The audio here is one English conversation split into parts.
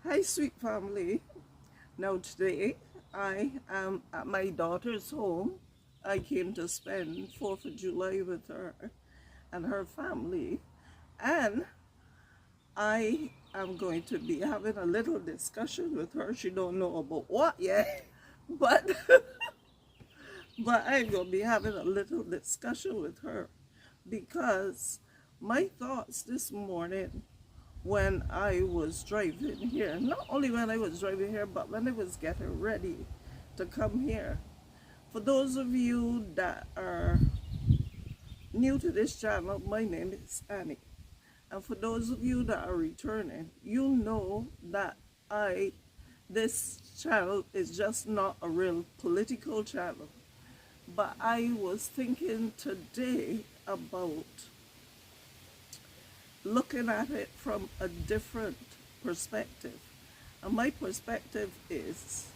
Hi, sweet family. Now, today I am at my daughter's home. I came to spend 4th of July with her and her family, and I am going to be having a little discussion with her. She don't know about what yet, but but I'm going to be having a little discussion with her because my thoughts this morning when I was driving here, not only when I was driving here, but when I was getting ready to come here. For those of you that are new to this channel, my name is Annie. And for those of you that are returning, you know that this channel is just not a real political channel. But I was thinking today about looking at it from a different perspective. And my perspective is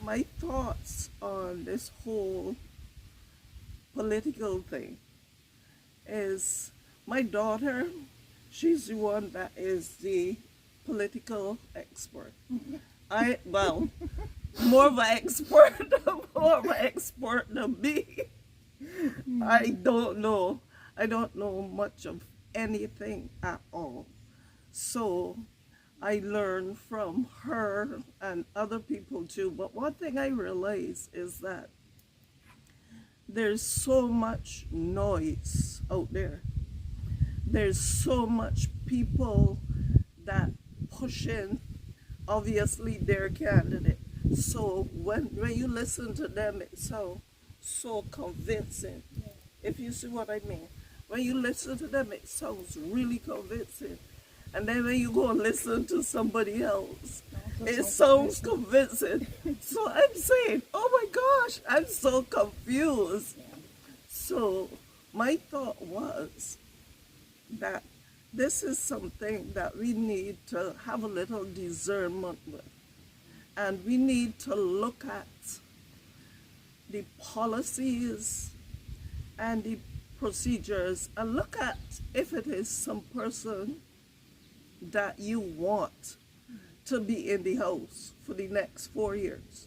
my thoughts on this whole political thing is my daughter, she's the one that is the political expert. Well, more of an expert, more of an expert than me. I don't know much of anything at all. So I learned from her and other people too. But one thing I realized is that there's so much noise out there. There's so much people that pushing obviously their candidate. So when you listen to them, it sounds so convincing. If you see what I mean. When you listen to them, it sounds really convincing. And then when you go and listen to somebody else, it sounds convincing. So I'm saying, oh my gosh, I'm so confused. So my thought was that this is something that we need to have a little discernment with. And we need to look at the policies and the procedures and look at if it is some person that you want to be in the house for the next 4 years.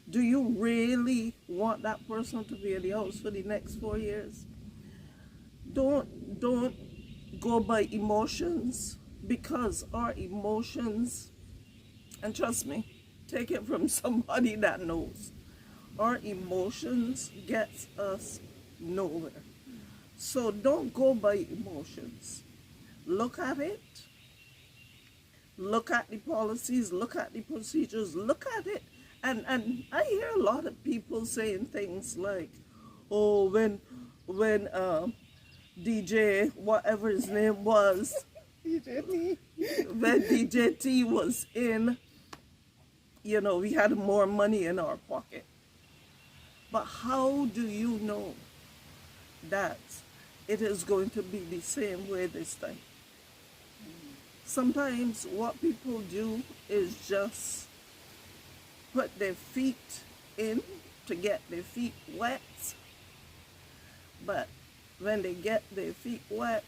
Do you really want that person to be in the house for the next 4 years? Don't go by emotions, because our emotions, and trust me, take it from somebody that knows, our emotions gets us nowhere. So don't go by emotions. Look at it. Look at the policies. Look at the procedures. Look at it. And I hear a lot of people saying things like, oh, when DJ, whatever his name was, when DJ T was in, we had more money in our pocket. But how do you know that it is going to be the same way this time? Sometimes what people do is just put their feet in to get their feet wet. But when they get their feet wet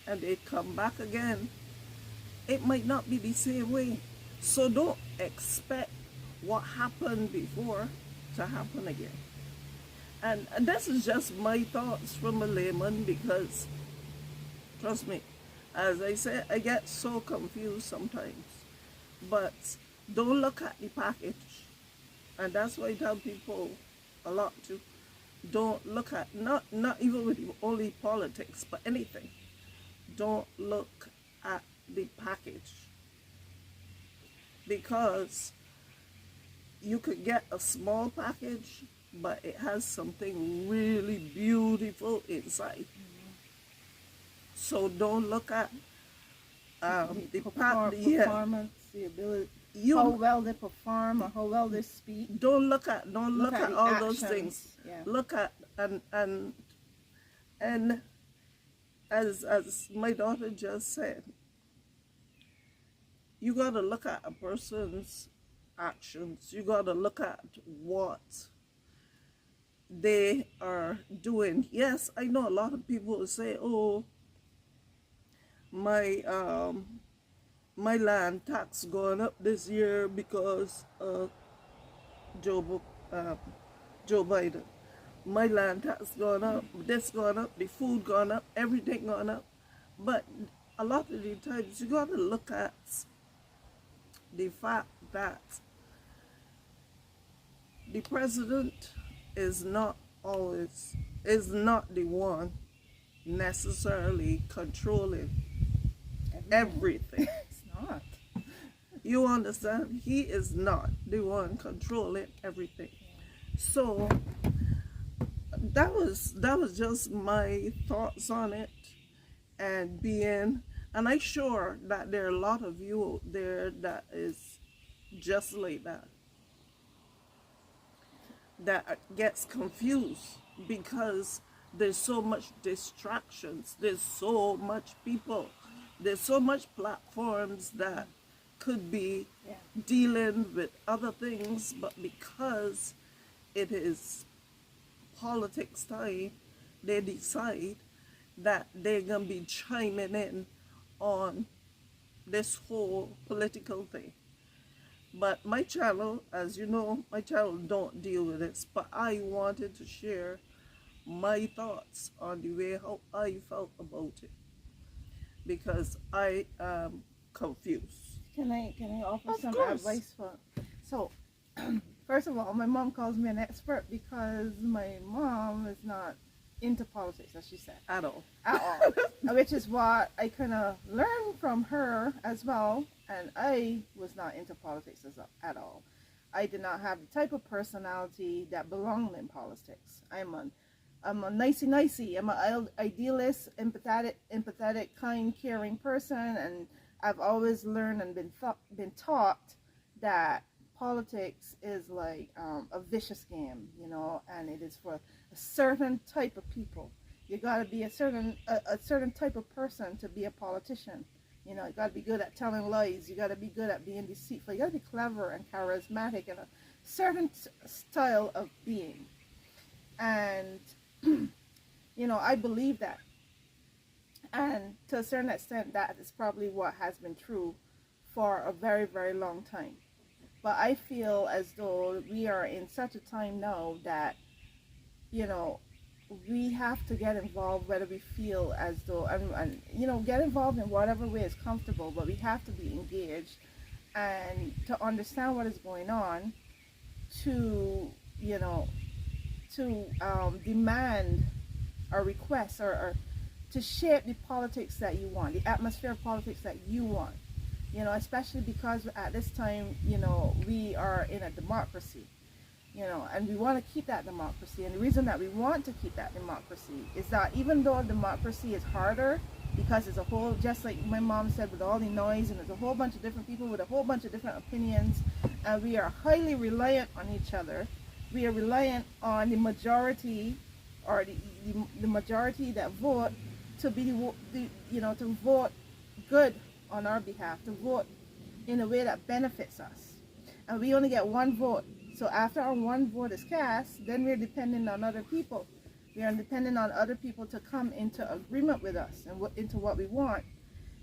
and they come back again, it might not be the same way. So don't expect what happened before to happen again. And this is just my thoughts from a layman, because trust me, as I said, I get so confused sometimes. But don't look at the package. And that's why I tell people a lot too. Don't look at, not even with only politics, but anything. Don't look at the package. Because you could get a small package, but it has something really beautiful inside. So don't look at the performance, the ability, how well they perform or how well they speak. Don't look at all actions. those things. Yeah. Look at and as my daughter just said, you gotta look at a person's actions. You gotta look at what they are doing. Yes, I know a lot of people will say, oh, my my land tax going up this year because of Joe, um, Joe Biden. My land tax going up, this going up, the food going up, everything going up. But a lot of the times you got to look at the fact that the president is not always, is not the one necessarily controlling everything. It's not. You understand? He is not the one controlling everything. So that was just my thoughts on it, and I'm sure that there are a lot of you out there that is just like that gets confused because there's so much distractions, there's so much people, there's so much platforms that could be dealing with other things, but because it is politics time, they decide that they're gonna be chiming in on this whole political thing. But my channel, as you know, my channel don't deal with this, but I wanted to share my thoughts on the way how I felt about it because I am confused. Can I offer Of some course. advice for? So, first of all, my mom calls me an expert because my mom is not into politics, as she said, At all. at all. Which is what I kind of learned from her as well. And I was not into politics at all. I did not have the type of personality that belonged in politics. I'm a nicey. I'm an idealist, empathetic, kind, caring person, and I've always learned and been taught that politics is like a vicious game, you know, and it is for a certain type of people. You got to be a certain type of person to be a politician. You know, you got to be good at telling lies. You got to be good at being deceitful. You got to be clever and charismatic and a certain style of being. And you know, I believe that. And to a certain extent, that is probably what has been true for a very, very long time. But I feel as though we are in such a time now that, you know, we have to get involved whether we feel as though, and you know, get involved in whatever way is comfortable, but we have to be engaged and to understand what is going on to, you know, to demand or request or to shape the politics that you want, the atmosphere of politics that you want. You know, especially because at this time, you know, we are in a democracy, you know, and we want to keep that democracy. And the reason that we want to keep that democracy is that even though democracy is harder, because it's a whole, just like my mom said, with all the noise, and there's a whole bunch of different people with a whole bunch of different opinions, and we are highly reliant on each other. We are reliant on the majority, or the majority that vote to be the you know, to vote good on our behalf, to vote in a way that benefits us. And we only get one vote. So after our one vote is cast, then we're dependent on other people. We are dependent on other people to come into agreement with us and into what we want.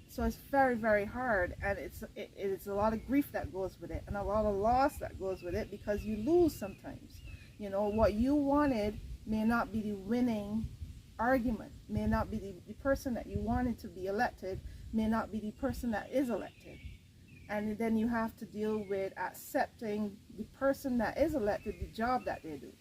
So it's very, very hard, and it's a lot of grief that goes with it, and a lot of loss that goes with it, because you lose sometimes. You know, what you wanted may not be the winning argument, may not be the person that you wanted to be elected, may not be the person that is elected. And then you have to deal with accepting the person that is elected, the job that they do.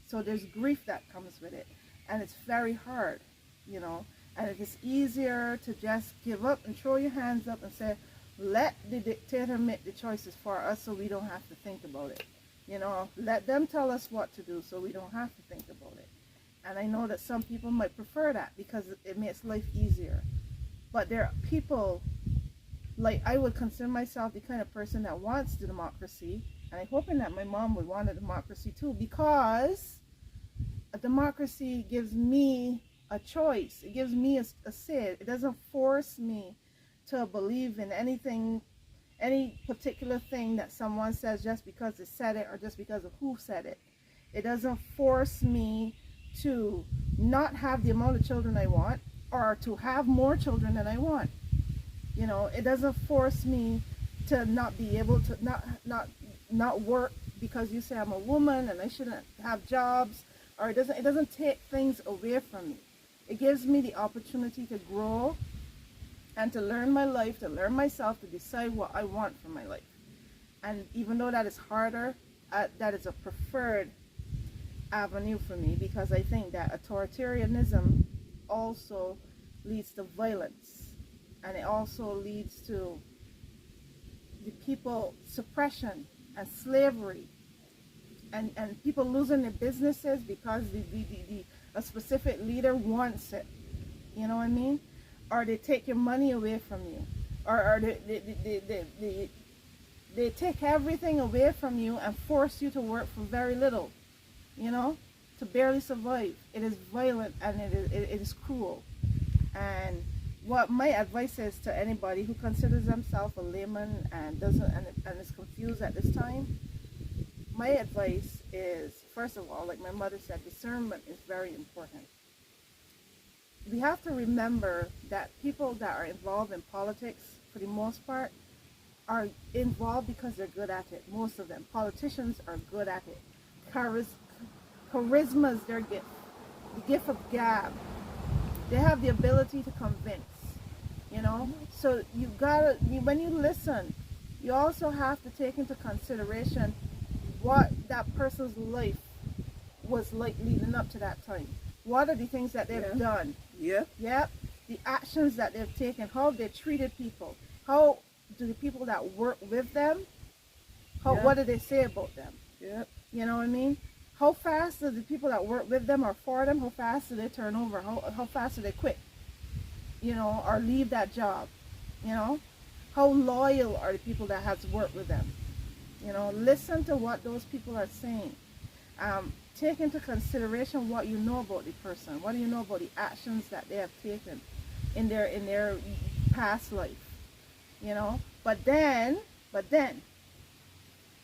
So there's grief that comes with it, and it's very hard, you know. And it is easier to just give up and throw your hands up and say, let the dictator make the choices for us so we don't have to think about it. You know, let them tell us what to do so we don't have to think about it. And I know that some people might prefer that because it makes life easier. But there are people, like I would consider myself the kind of person that wants the democracy. And I'm hoping that my mom would want a democracy too, because a democracy gives me a choice. It gives me a say. It doesn't force me to believe in anything, any particular thing that someone says just because they said it or just because of who said it. It doesn't force me to not have the amount of children I want or to have more children than I want. You know, it doesn't force me to not be able to not work because you say I'm a woman and I shouldn't have jobs, or it doesn't take things away from me. It gives me the opportunity to grow and to learn my life, to learn myself, to decide what I want for my life. And even though that is harder, that is a preferred avenue for me, because I think that authoritarianism also leads to violence, and it also leads to the people suppression and slavery, and people losing their businesses because a specific leader wants it. You know what I mean? Or they take your money away from you, or they take everything away from you and force you to work for very little, you know, to barely survive. It is violent, and it is cruel. And what my advice is to anybody who considers themselves a layman and doesn't and is confused at this time, my advice is, first of all, like my mother said, discernment is very important. We have to remember that people that are involved in politics, for the most part, are involved because they're good at it. Most of them. Politicians are good at it. Charisma is their gift. The gift of gab. They have the ability to convince. You know? So when you listen, you also have to take into consideration what that person's life was like leading up to that time. What are the things that they've done? Yeah. Yep. The actions that they've taken, how they treated people, how do the people that work with them, what do they say about them? Yeah. You know what I mean? How fast do the people that work with them or for them, how fast do they turn over? How fast do they quit? You know, or leave that job? You know? How loyal are the people that have worked with them? You know, listen to what those people are saying. Take into consideration what you know about the person. What do you know about the actions that they have taken in their past life? You know, but then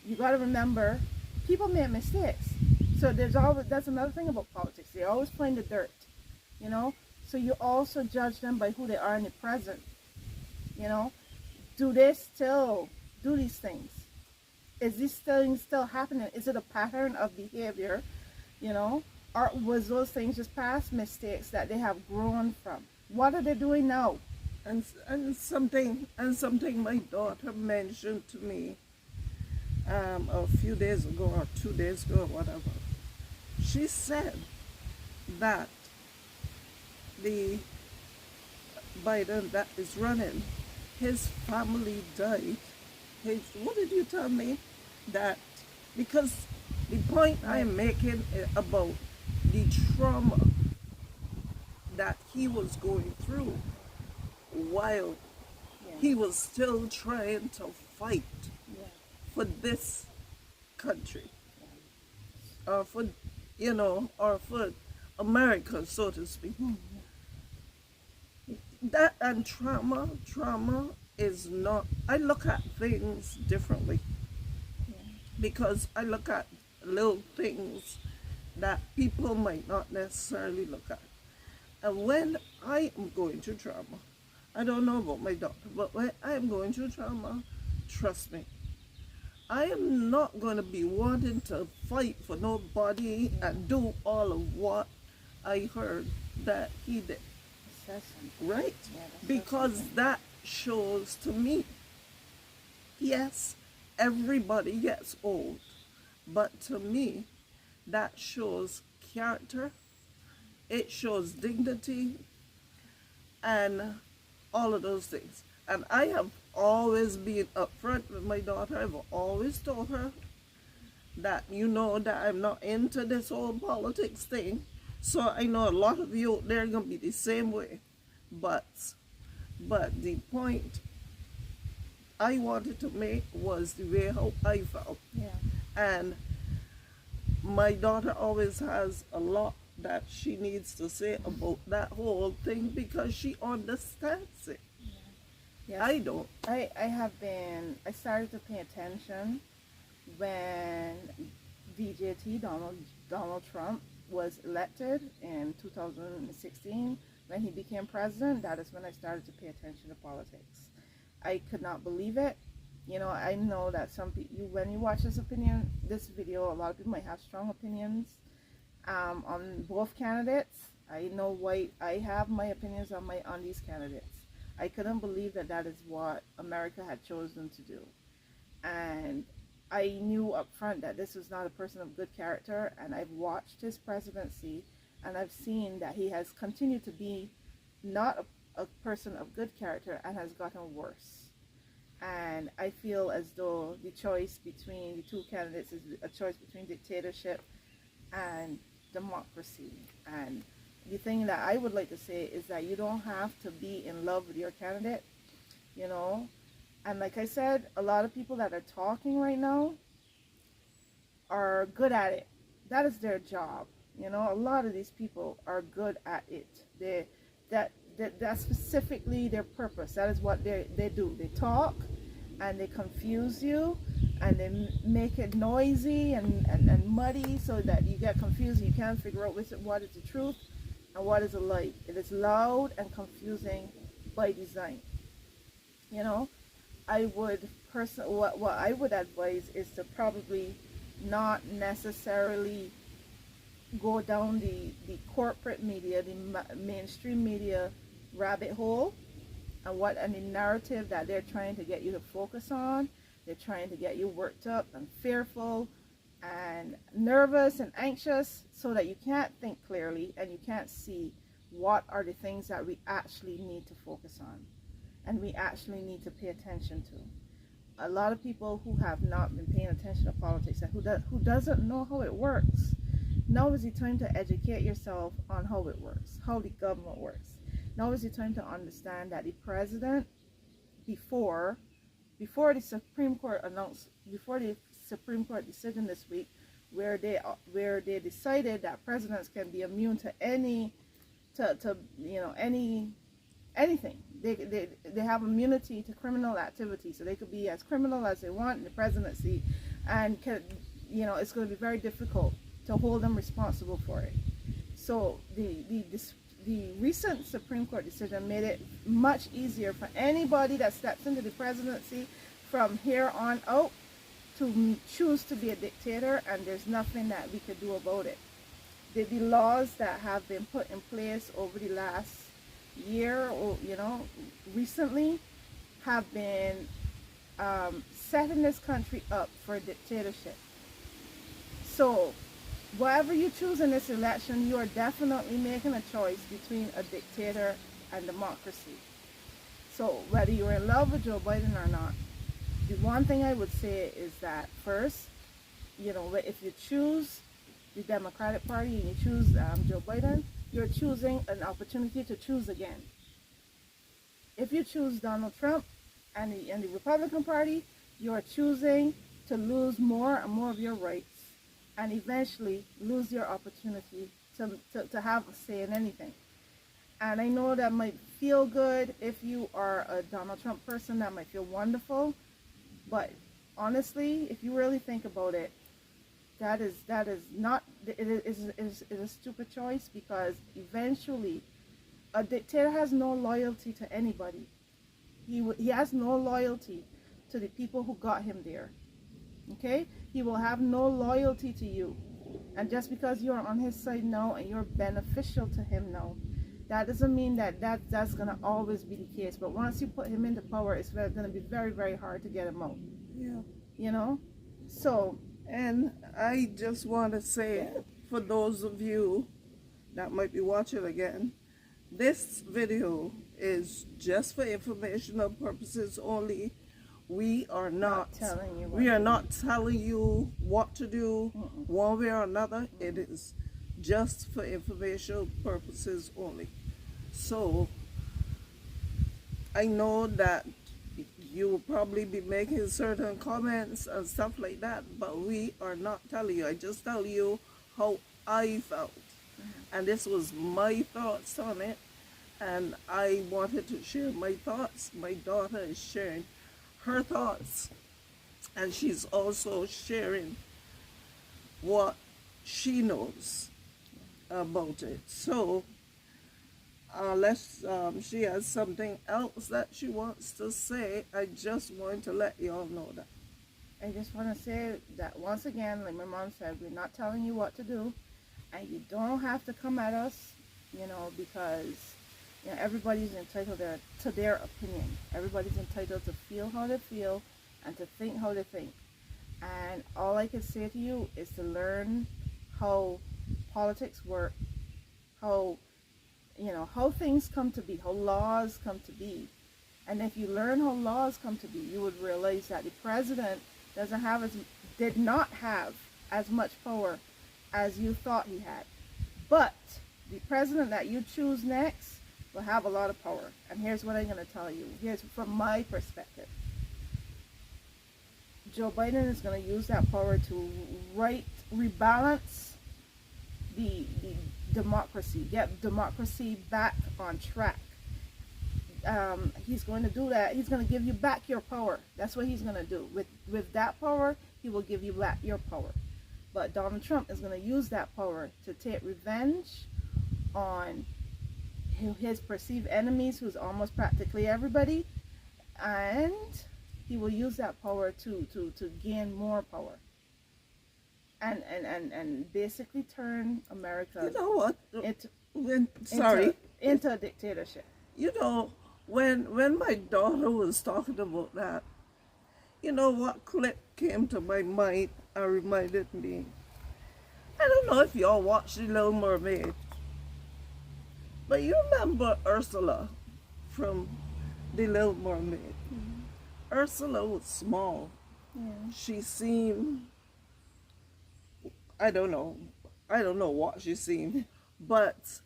you got to remember, people make mistakes. So that's another thing about politics. They're always playing the dirt. You know, so you also judge them by who they are in the present. You know, do they still do these things? Is this thing still happening? Is it a pattern of behavior? You know, or was those things just past mistakes that they have grown from? What are they doing now? And something my daughter mentioned to me a few days ago or 2 days ago or whatever. She said that the Biden that is running, his family died. What did you tell me? That because the point I am making about the trauma that he was going through while he was still trying to fight for this country, or for, you know, or for America, so to speak. That and trauma is not, I look at things differently, because I look at little things that people might not necessarily look at. And when I am going through trauma, I don't know about my doctor, but when I am going through trauma, trust me, I am not going to be wanting to fight for nobody and do all of what I heard that he did. Right? Because that shows to me, yes, everybody gets old, but to me, that shows character, it shows dignity, and all of those things. And I have always been upfront with my daughter. I've always told her that, you know, that I'm not into this whole politics thing. So I know a lot of you out there are going to be the same way. But the point I wanted to make was the way how I felt. Yeah. And my daughter always has a lot that she needs to say about that whole thing, because she understands it. Yes. I don't. I started to pay attention when Donald Trump was elected in 2016. When he became president, that is when I started to pay attention to politics. I could not believe it. You know, I know that some people, when you watch this video, a lot of people might have strong opinions on both candidates. I know why I have my opinions on these candidates. I couldn't believe that that is what America had chosen to do, and I knew up front that this was not a person of good character. And I've watched his presidency, and I've seen that he has continued to be not a person of good character and has gotten worse. And I feel as though the choice between the two candidates is a choice between dictatorship and democracy. And the thing that I would like to say is that you don't have to be in love with your candidate, you know. And like I said, a lot of people that are talking right now are good at it. That is their job. You know, a lot of these people are good at it. That's specifically their purpose. That is what they do. They talk and they confuse you, and they make it noisy and muddy so that you get confused and you can't figure out what is the truth and what is a lie. It is loud and confusing by design. You know, what I would advise is to probably not necessarily go down the corporate media, the mainstream media rabbit hole, and the narrative that they're trying to get you to focus on. They're trying to get you worked up and fearful and nervous and anxious so that you can't think clearly and you can't see what are the things that we actually need to focus on and we actually need to pay attention to. A lot of people who have not been paying attention to politics and who doesn't know how it works, now is the time to educate yourself on how it works, how the government works. Now is the time to understand that the president, before the Supreme Court decision this week, where they decided that presidents can be immune to anything. They have immunity to criminal activity, so they could be as criminal as they want in the presidency, and it's going to be very difficult to hold them responsible for it. So the recent Supreme Court decision made it much easier for anybody that steps into the presidency from here on out to choose to be a dictator, and there's nothing that we could do about it. The laws that have been put in place over the last year or recently have been setting this country up for dictatorship. So whatever you choose in this election, you are definitely making a choice between a dictator and democracy. So whether you're in love with Joe Biden or not, the one thing I would say is that first, if you choose the Democratic Party and you choose Joe Biden, you're choosing an opportunity to choose again. If you choose Donald Trump and the Republican Party, you're choosing to lose more and more of your rights and eventually lose your opportunity to have a say in anything. And I know that might feel good if you are a Donald Trump person. That might feel wonderful. But honestly, if you really think about it, it is a stupid choice, because eventually a dictator has no loyalty to anybody. He has no loyalty to the people who got him there. Okay? He will have no loyalty to you. And just because you're on his side now and you're beneficial to him now, that doesn't mean that's going to always be the case. But once you put him into power, it's going to be very, very hard to get him out. Yeah. So... And I just want to say, for those of you that might be watching again, this video is just for informational purposes only. We are not telling you what to do one way or another. It is just for informational purposes only. So I know that you will probably be making certain comments and stuff like that, but we are not telling you. I just tell you how I felt. And this was my thoughts on it, and I wanted to share my thoughts. My daughter is sharing her thoughts, and she's also sharing what she knows about it. So unless she has something else that she wants to say, I just want to let y'all know that. I just want to say that once again, like my mom said, we're not telling you what to do, and you don't have to come at us, because everybody's entitled to their opinion. Everybody's entitled to feel how they feel and to think how they think. And all I can say to you is to learn how politics work, how how things come to be, how laws come to be. And if you learn how laws come to be, you would realize that the president did not have as much power as you thought he had. But the president that you choose next will have a lot of power. And here's what I'm going to tell you. Here's from my perspective. Joe Biden is going to use that power to rebalance the democracy, get democracy back on track. He's going to do that. He's going to give you back your power. That's what he's going to do. With that power, he will give you back your power. But Donald Trump is going to use that power to take revenge on his perceived enemies, who's almost practically everybody, and he will use that power to gain more power. And basically turn America into a dictatorship. When my daughter was talking about that, what clip came to my mind and reminded me. I don't know if y'all watched The Little Mermaid, but you remember Ursula from The Little Mermaid. Mm-hmm. Ursula was small. Yeah. She seemed, I don't know what she seemed, but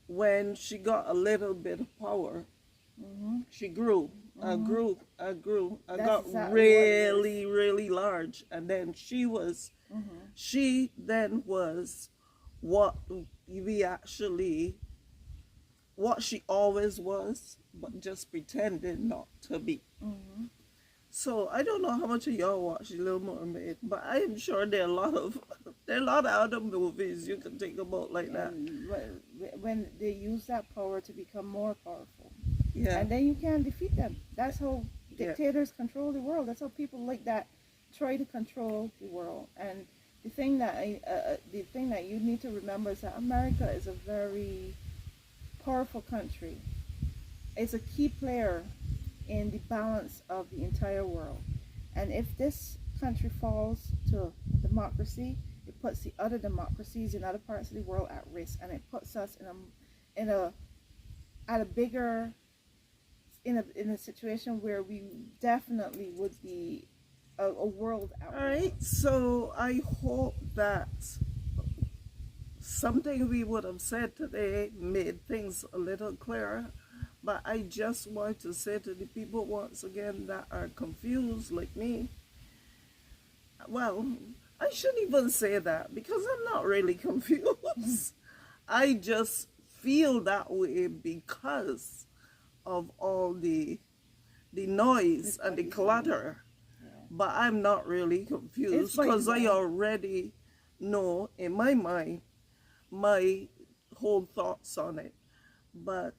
when she got a little bit of power, mm-hmm. she grew. Mm-hmm. I got really, really large. And then she then was what she always was, but just pretended not to be. Mm-hmm. So I don't know how much of y'all watch The Little Mermaid, but I am sure there are a lot of other movies you can think about like that. When they use that power to become more powerful. Yeah. And then you can defeat them. That's how dictators control the world. That's how people like that try to control the world. And the thing that you need to remember is that America is a very powerful country. It's a key player in the balance of the entire world. And if this country falls to democracy, it puts the other democracies in other parts of the world at risk, and it puts us in a situation where we definitely would be a world out. All right, so I hope that something we would have said today made things a little clearer. But I just want to say to the people once again that are confused like me, well, I shouldn't even say that because I'm not really confused. I just feel that way because of all the noise and the clutter. Yeah. But I'm not really confused because I already know in my mind my whole thoughts on it. But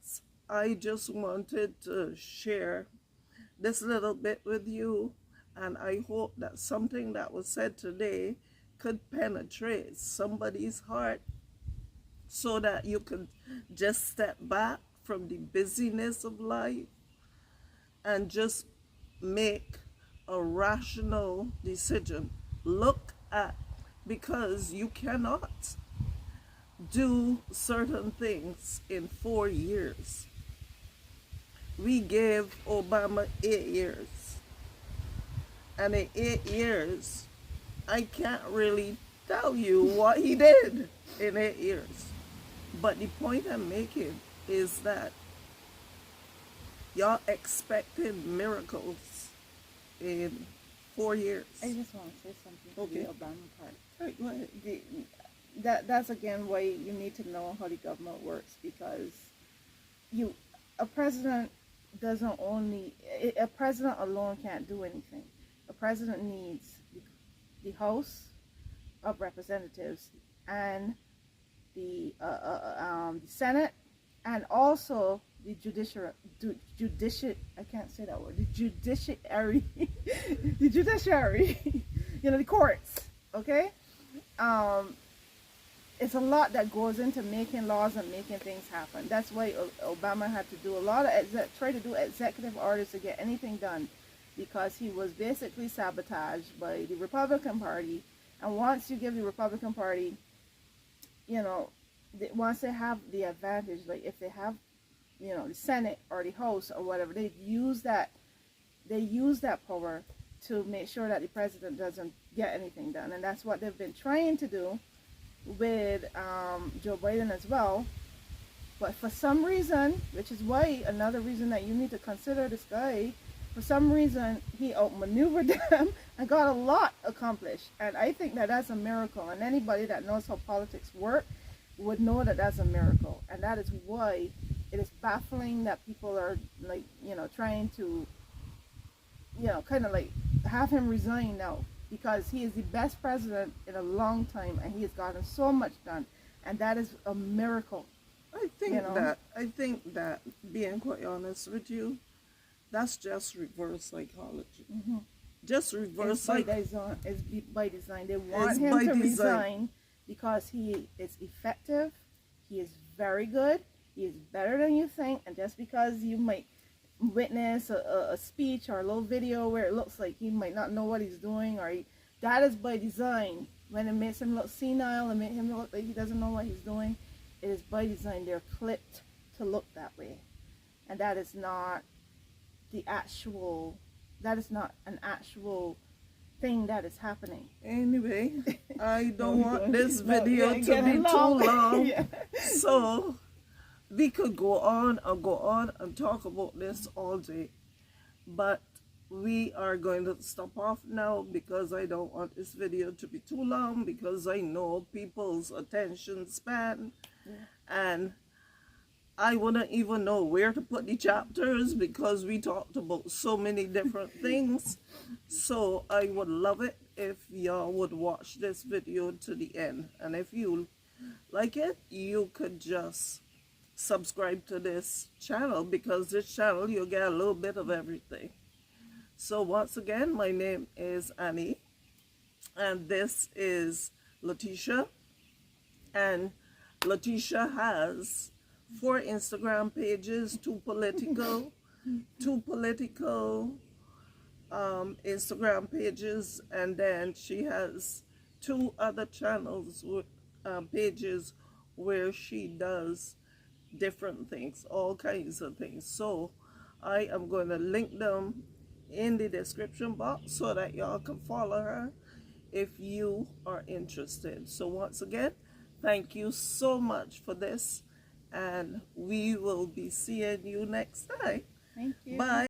I just wanted to share this little bit with you, and I hope that something that was said today could penetrate somebody's heart so that you can just step back from the busyness of life and just make a rational decision. Look at, because you cannot do certain things in 4 years. We gave Obama 8 years. And in 8 years, I can't really tell you what he did in 8 years. But the point I'm making is that y'all expected miracles in 4 years. I just want to say something to the Obama part. Right, go ahead. That's again why you need to know how the government works, because a president alone can't do anything. A president needs the House of Representatives and the Senate and also the I can't say that word, the judiciary, the judiciary, the courts, okay? It's a lot that goes into making laws and making things happen. That's why Obama had to do a lot of try to do executive orders to get anything done, because he was basically sabotaged by the Republican Party. And once you give the Republican Party, once they have the advantage, like if they have, the Senate or the House or whatever, they use that power to make sure that the president doesn't get anything done. And that's what they've been trying to do with Joe Biden as well. But for some reason, which is why another reason that you need to consider this guy, for some reason he outmaneuvered them and got a lot accomplished. And I think that that's a miracle. And anybody that knows how politics work would know that that's a miracle. And that is why it is baffling that people are like, trying to, kind of like have him resign now, because he is the best president in a long time and he has gotten so much done. And that is a miracle. I think that being quite honest with you, that's just reverse psychology. Mm-hmm. Just reverse psychology. It's by design. They want him to resign because he is effective, he is very good, he is better than you think, and just because you might witness a speech or a little video where it looks like he might not know what he's doing, that is by design. When it makes him look senile and make him look like he doesn't know what he's doing, it is by design. They're clipped to look that way. And that is not an actual thing that is happening. Anyway, I don't want this video to be too long. Yeah. So we could go on and talk about this all day. But we are going to stop off now because I don't want this video to be too long, because I know people's attention span. Yeah. And I wouldn't even know where to put the chapters because we talked about so many different things. So I would love it if y'all would watch this video to the end. And if you like it, you could just subscribe to this channel, because this channel you'll get a little bit of everything. So once again, my name is Annie and this is Latisha, and Latisha has 4 Instagram pages, 2 political Instagram pages, and then she has 2 other channels with pages where she does different things, all kinds of things. So I am going to link them in the description box so that y'all can follow her if you are interested. So once again, thank you so much for this, and we will be seeing you next time. Thank you. Bye.